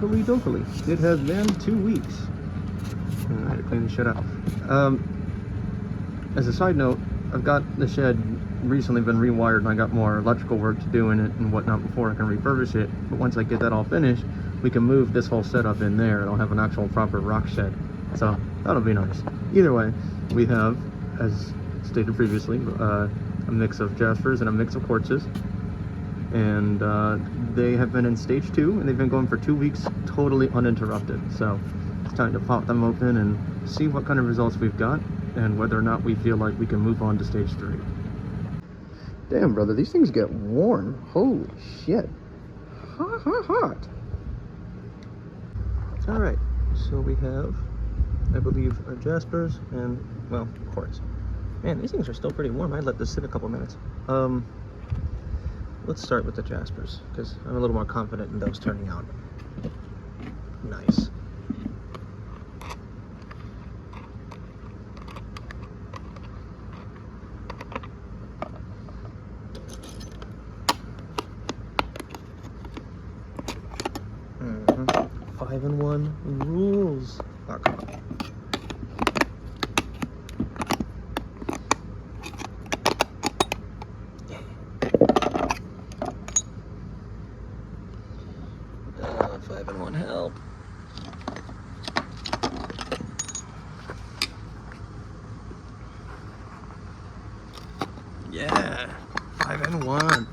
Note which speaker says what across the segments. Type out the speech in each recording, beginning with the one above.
Speaker 1: Oakley dokley. It has been 2 weeks. I had to clean the shed out. As a side note, I've got the shed recently been rewired and I got more electrical work to do in it and whatnot before I can refurbish it. But once I get that all finished, we can move this whole setup in there and I'll have an actual proper rock shed. So that'll be nice. Either way, we have, as stated previously, a mix of Jaspers and a mix of Quartzes. And they have been in stage 2 and they've been going for 2 weeks totally uninterrupted. So it's time to pop them open and see what kind of results we've got and whether or not we feel like we can move on to stage 3. Damn, brother, these things get warm. Holy shit. Hot. Alright, so we have, I believe, our Jaspers and, well, Quartz. Man, these things are still pretty warm. I'd let this sit a couple minutes. Let's start with the Jaspers, because I'm a little more confident in those turning out nice. Mm-hmm. 5-in-1 rules. Oh, come on. Help. Yeah, 5-in-1.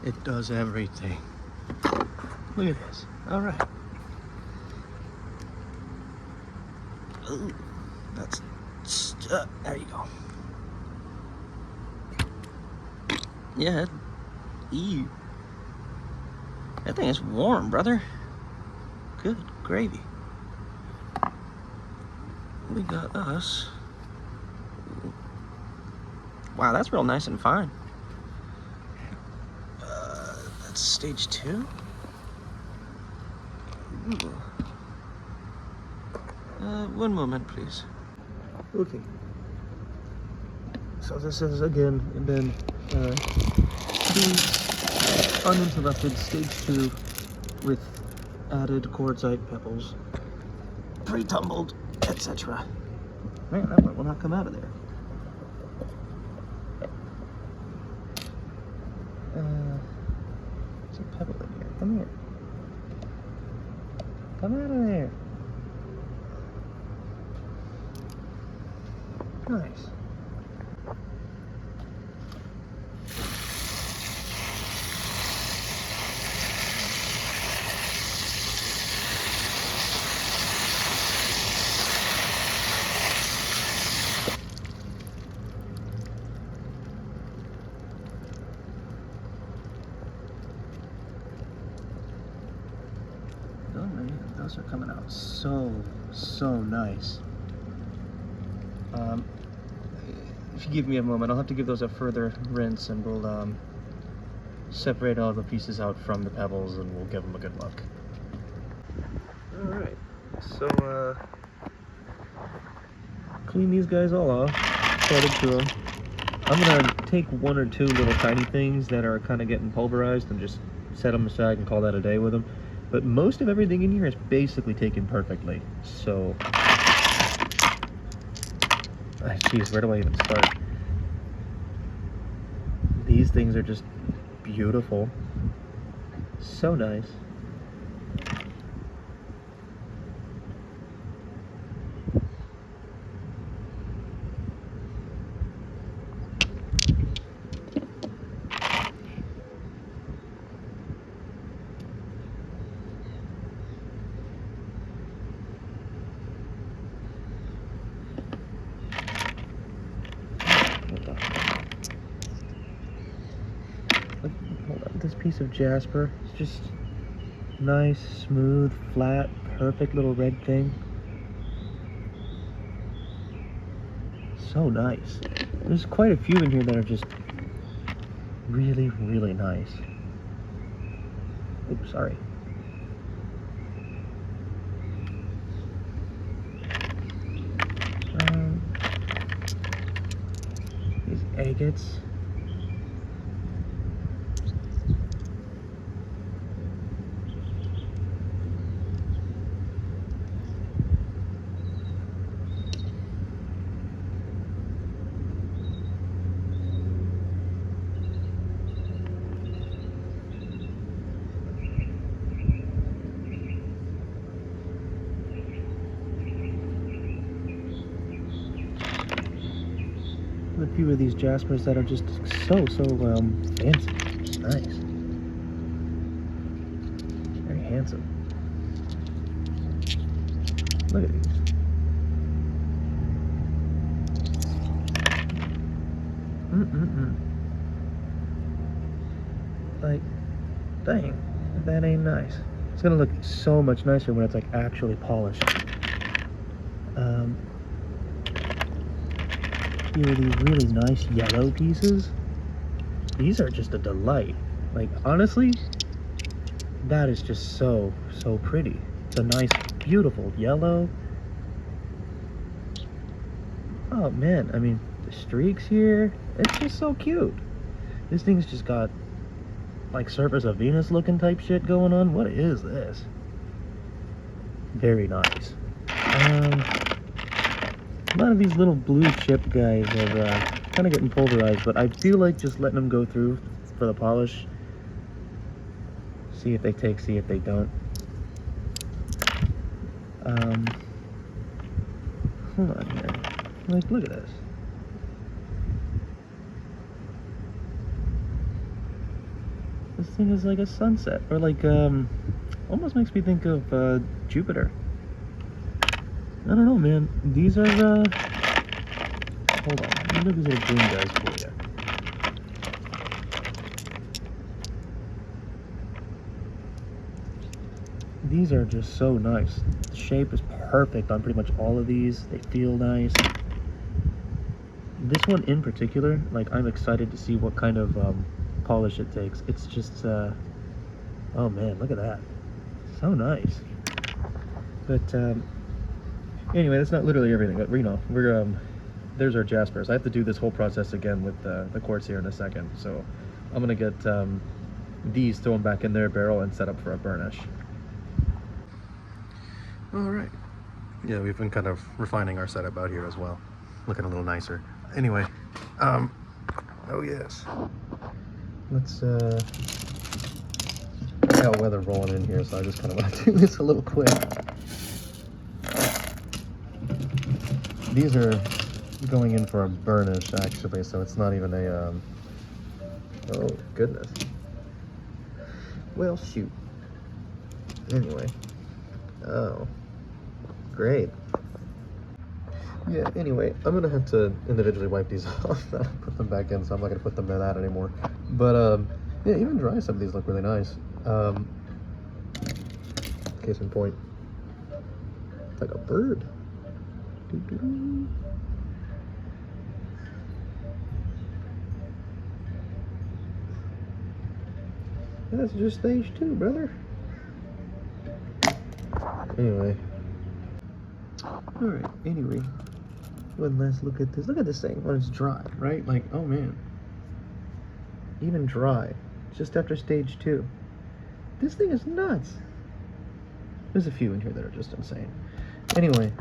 Speaker 1: It does everything. Look at this. All right. Ooh, that's there you go. Yeah. Ew. That thing is warm, brother. Good gravy. We got us. Wow, that's real nice and fine. That's stage 2. Ooh. One moment, please. Okay. So this has again been 2 weeks uninterrupted, stage 2, with added quartzite pebbles, pre-tumbled, etc. Man, that one will not come out of there. There's a pebble in here. Come here. Come out of there. Nice. Those are coming out so nice. If you give me a moment, I'll have to give those a further rinse and we'll separate all the pieces out from the pebbles and we'll give them a good look. Alright, so clean these guys all off, sorted through them. I'm gonna take 1 or 2 little tiny things that are kind of getting pulverized and just set them aside and call that a day with them. But most of everything in here is basically taken perfectly. So, geez, where do I even start? These things are just beautiful. So nice. This piece of Jasper, it's just nice, smooth, flat, perfect little red thing. So nice. There's quite a few in here that are just really nice. Oops, sorry. These agates. a few of these Jaspers that are just so fancy. Just nice. Very handsome. Look at these. Like, dang, that ain't nice. It's gonna look so much nicer when it's like actually polished. Here are these really nice yellow pieces. These are just a delight. Like, honestly, that is just so pretty. It's a nice, beautiful yellow. Oh man, I mean, the streaks here, it's just so cute. This thing's just got like Surface of Venus looking type shit going on. What is this? Very nice. A lot of these little blue chip guys are kind of getting pulverized, but I feel like just letting them go through for the polish. See if they take, see if they don't. Hold on here. Like, look at this. This thing is like a sunset, or like, almost makes me think of Jupiter. I don't know, man. These are, hold on. Let me look at these little green guys for you. These are just so nice. The shape is perfect on pretty much all of these. They feel nice. This one in particular, like, I'm excited to see what kind of polish it takes. It's just, oh man, look at that. So nice. But, anyway, that's not literally everything. You know, we're there's our Jaspers. I have to do this whole process again with the quartz here in a second. So I'm gonna get these thrown back in their barrel and set up for a burnish. All right. Yeah, we've been kind of refining our setup out here as well, looking a little nicer. Anyway, oh yes. Let's I got weather rolling in here, so I just kind of want to do this a little quick. These are going in for a burnish, actually, so it's not even a, oh, goodness. Well, shoot. Anyway. Oh. Great. Yeah, anyway, I'm gonna have to individually wipe these off and put them back in, so I'm not gonna put them in that anymore. But, yeah, even dry, some of these look really nice. Case in point. It's like a bird. That's just stage 2, brother. Anyway. Alright, anyway. One last look at this. Look at this thing when it's dry, right? Like, oh man. Even dry. Just after stage 2. This thing is nuts. There's a few in here that are just insane. Anyway.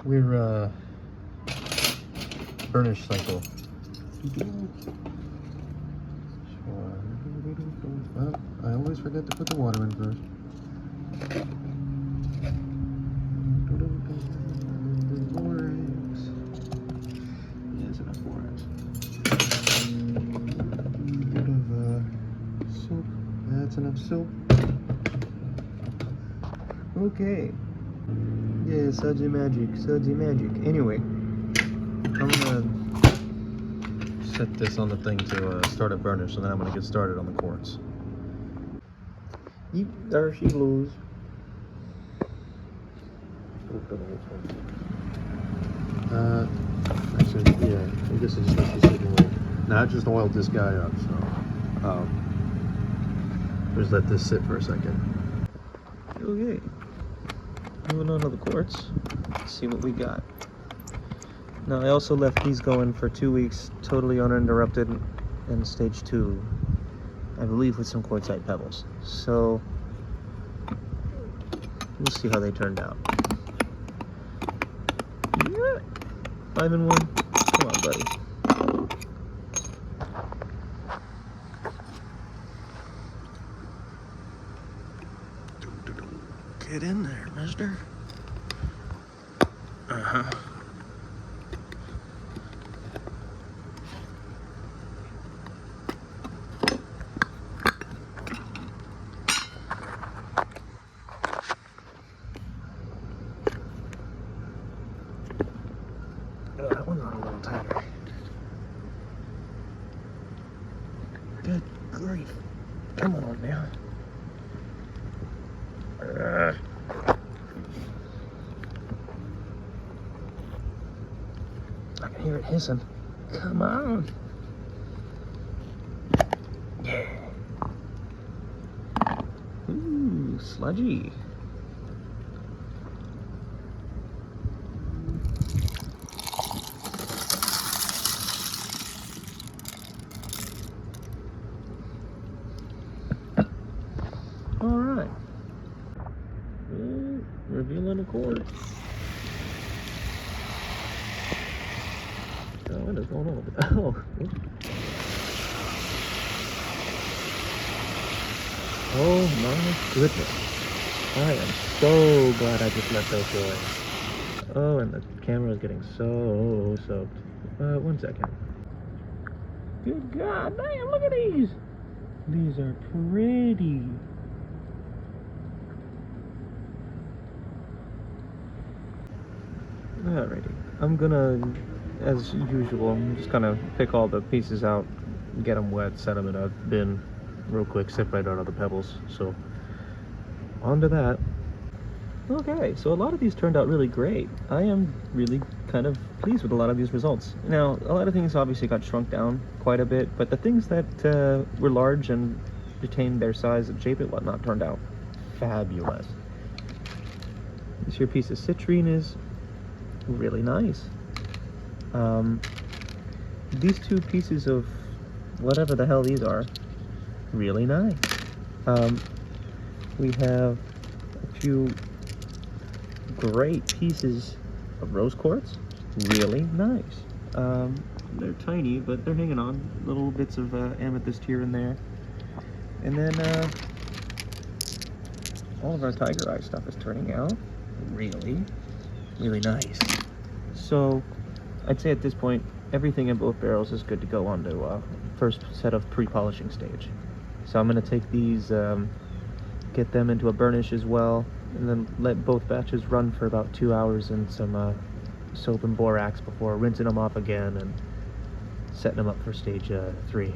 Speaker 1: We're, burnish cycle. Well, I always forget to put the water in first. Yes, enough borax. A bit of soap. That's enough soap. Okay. Yeah, sudsy magic, sudsy magic. Anyway, I'm gonna set this on the thing to start a burnish, and then I'm gonna get started on the quartz. Yep, there she blows. Actually, yeah, I guess I just have to sit and now I just oiled this guy up, so just let this sit for a second. Okay. Moving on to the quartz, let's see what we got. Now I also left these going for 2 weeks, totally uninterrupted, in stage 2, I believe, with some quartzite pebbles. So we'll see how they turned out. Yeah. 5 in 1. Come on, buddy. Get in there, mister. grief. Come on now. I can hear it hissing. Come on. Yeah. Ooh, sludgy. All right. Revealing a quartz. Oh, what is going on with it? Oh. Oh my goodness. I am so glad I just let those go in. Oh, and the camera is getting so soaked. 1 second. Good God, damn, look at these. These are pretty. Alrighty, I'm gonna, as usual, I'm just gonna pick all the pieces out, get them wet, set them in a bin real quick, separate out all the pebbles. So, on to that. Okay, so a lot of these turned out really great. I am really kind of pleased with a lot of these results. Now, a lot of things obviously got shrunk down quite a bit, but the things that were large and retained their size and shape and whatnot turned out fabulous. This here piece of citrine is really nice. These two pieces of whatever the hell these are, really nice. We have a few great pieces of rose quartz, really nice. They're tiny, but they're hanging on. Little bits of amethyst here and there. And then all of our tiger eye stuff is turning out really nice. So I'd say at this point, everything in both barrels is good to go on to first set of pre-polishing stage. So I'm going to take these, get them into a burnish as well, and then let both batches run for about 2 hours in some soap and borax before rinsing them off again and setting them up for stage 3.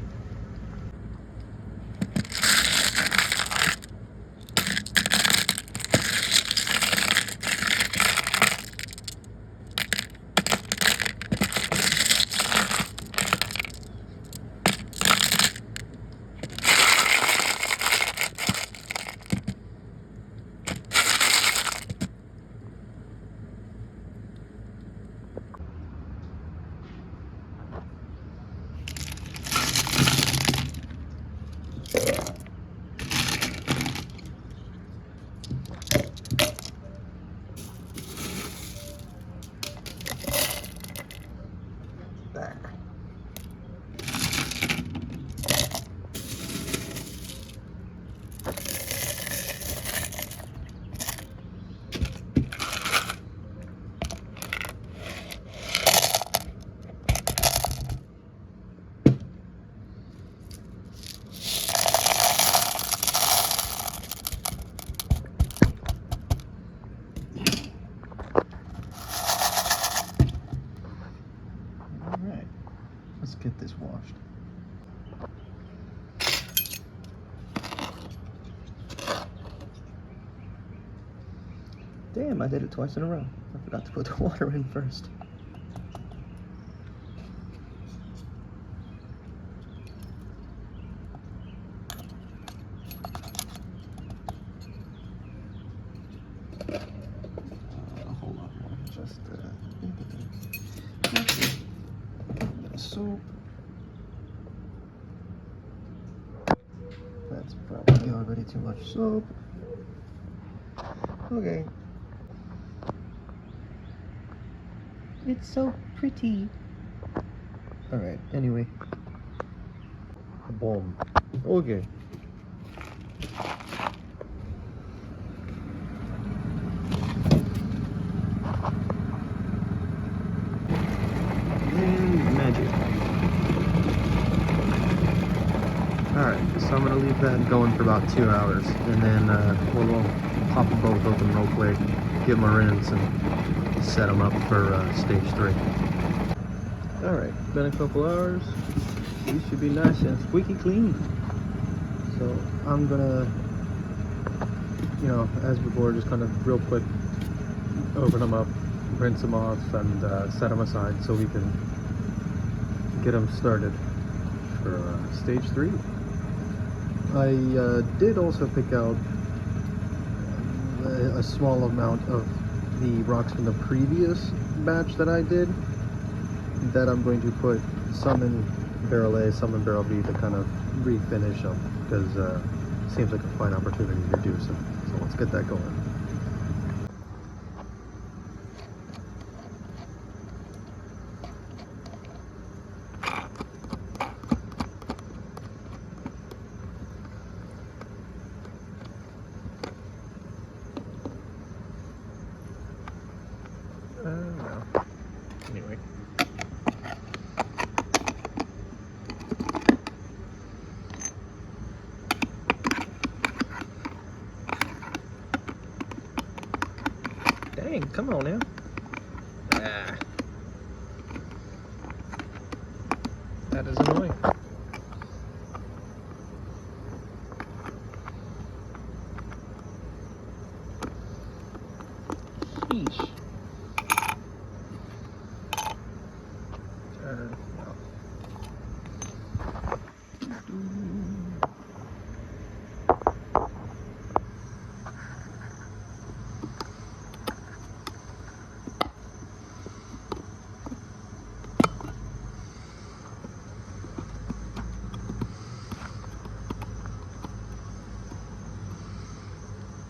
Speaker 1: Let's get this washed. Damn, I did it twice in a row. I forgot to put the water in first. A whole lot more. Just soap. That's probably already too much soap. Okay. It's so pretty. Alright, anyway. Boom. Okay. Magic. Alright, so I'm going to leave that going for about 2 hours, and then we'll pop them both open real quick, give them a rinse, and set them up for stage 3. Alright, been a couple hours. These should be nice and squeaky clean. I'm gonna, you know, as before, just kind of real quick open them up, rinse them off, and set them aside so we can get them started for stage 3. I did also pick out a small amount of the rocks from the previous batch that I did that I'm going to put some in barrel A, some in barrel B to kind of refinish them, because it seems like a fine opportunity to do so. So let's get that going. Well, anyway. Dang, come on now. Ah. That is annoying. Sheesh. Well.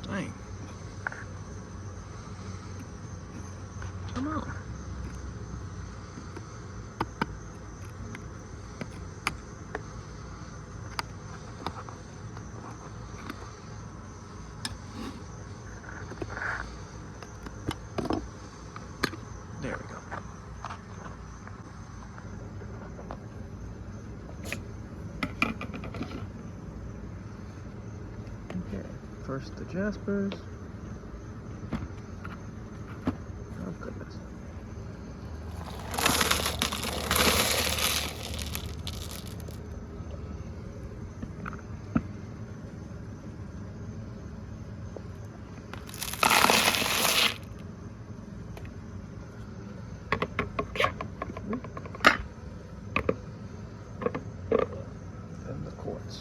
Speaker 1: Dang. Come on. There we go. Okay, first the Jaspers. Oh goodness. And the quartz.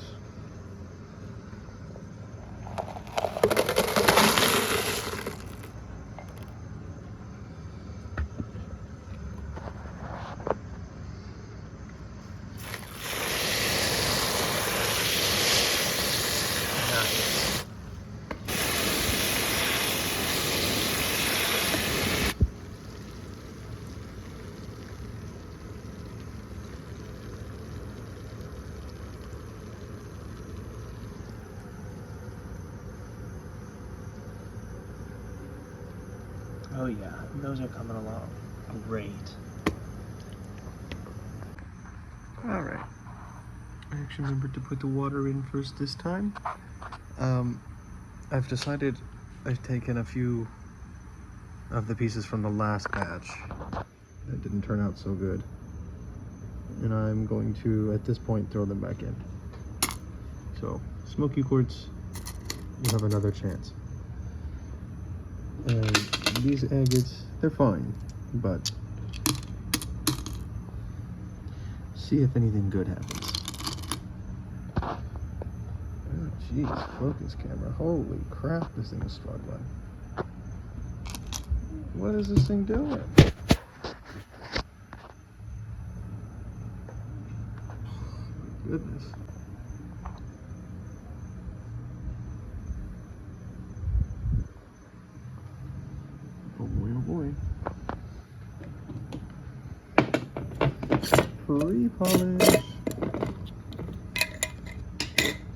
Speaker 1: Nice. Oh yeah, those are coming along great. Alright. I actually remembered to put the water in first this time. I've decided I've taken a few of the pieces from the last batch that didn't turn out so good, and I'm going to, at this point, throw them back in. So, smoky quartz, you have another chance. And these agates, they're fine, but see if anything good happens. Oh, jeez, focus camera. Holy crap, this thing is struggling. What is this thing doing? Goodness. Oh boy, oh boy. Pre-polish.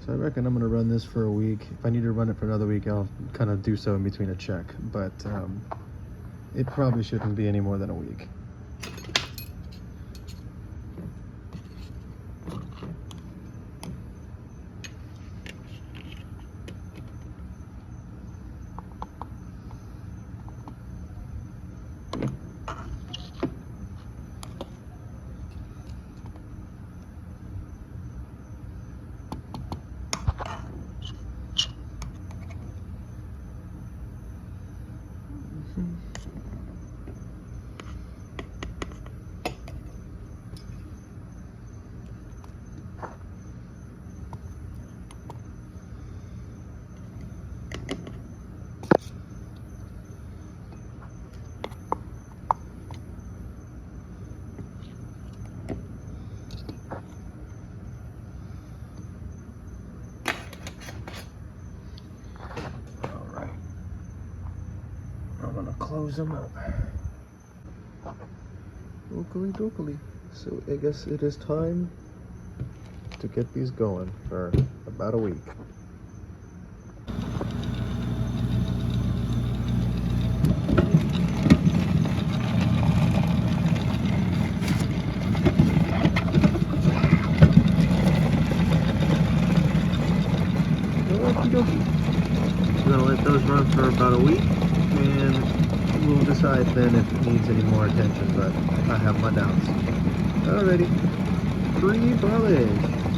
Speaker 1: So I reckon I'm going to run this for a week. If I need to run it for another week, I'll kind of do so in between a check. But it probably shouldn't be any more than a week. gonna close them up. Oakley dokley. So I guess it is time to get these going for about a week. We're gonna let those run for about a week, and we'll decide then if it needs any more attention, but I have my doubts. Alrighty, free polish.